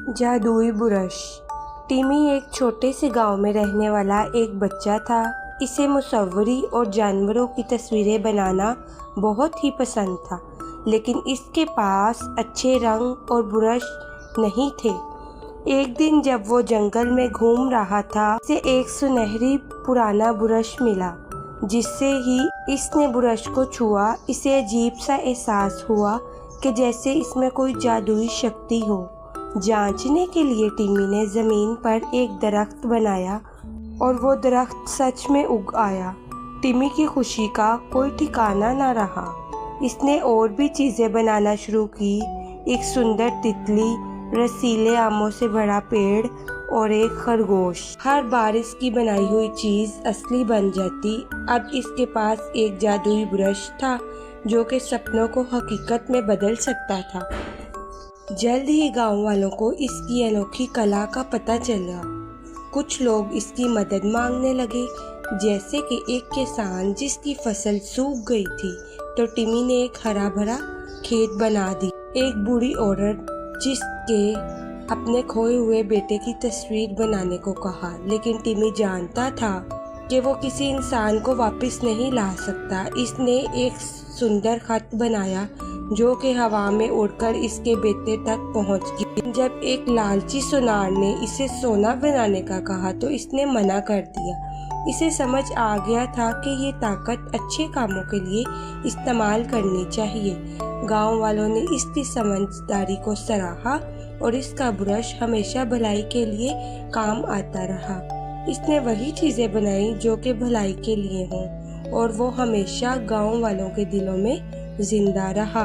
जादुई ब्रश। टिमी एक छोटे से गांव में रहने वाला एक बच्चा था। इसे मुसव्वरी और जानवरों की तस्वीरें बनाना बहुत ही पसंद था, लेकिन इसके पास अच्छे रंग और ब्रश नहीं थे। एक दिन जब वो जंगल में घूम रहा था, इसे एक सुनहरी पुराना ब्रश मिला। जिससे ही इसने ब्रश को छुआ, इसे अजीब सा एहसास हुआ कि जैसे इसमें कोई जादुई शक्ति हो। जांचने के लिए टिमी ने ज़मीन पर एक दरख्त बनाया और वो दरख्त सच में उग आया। टिमी की खुशी का कोई ठिकाना न रहा। इसने और भी चीज़ें बनाना शुरू की। एक सुंदर तितली, रसीले आमों से भरा पेड़ और एक खरगोश। हर बार इसकी बनाई हुई चीज़ असली बन जाती। अब इसके पास एक जादुई ब्रश था जो कि सपनों को हकीकत में बदल सकता था। जल्द ही गांव वालों को इसकी अनोखी कला का पता चला। कुछ लोग इसकी मदद मांगने लगे, जैसे कि एक किसान जिसकी फसल सूख गई थी, तो टिमी ने एक हरा भरा खेत बना दी। एक बूढ़ी औरत जिसके अपने खोए हुए बेटे की तस्वीर बनाने को कहा, लेकिन टिमी जानता था कि वो किसी इंसान को वापस नहीं ला सकता। इसने एक सुंदर खत बनाया जो कि हवा में उड़कर इसके बेटे तक पहुंच गई। जब एक लालची सुनार ने इसे सोना बनाने का कहा, तो इसने मना कर दिया। इसे समझ आ गया था कि ये ताकत अच्छे कामों के लिए इस्तेमाल करनी चाहिए। गांव वालों ने इसकी समझदारी को सराहा और इसका ब्रश हमेशा भलाई के लिए काम आता रहा। इसने वही चीज़ें बनाई जो कि भलाई के लिए हों, और वो हमेशा गांव वालों के दिलों में जिंदा रहा।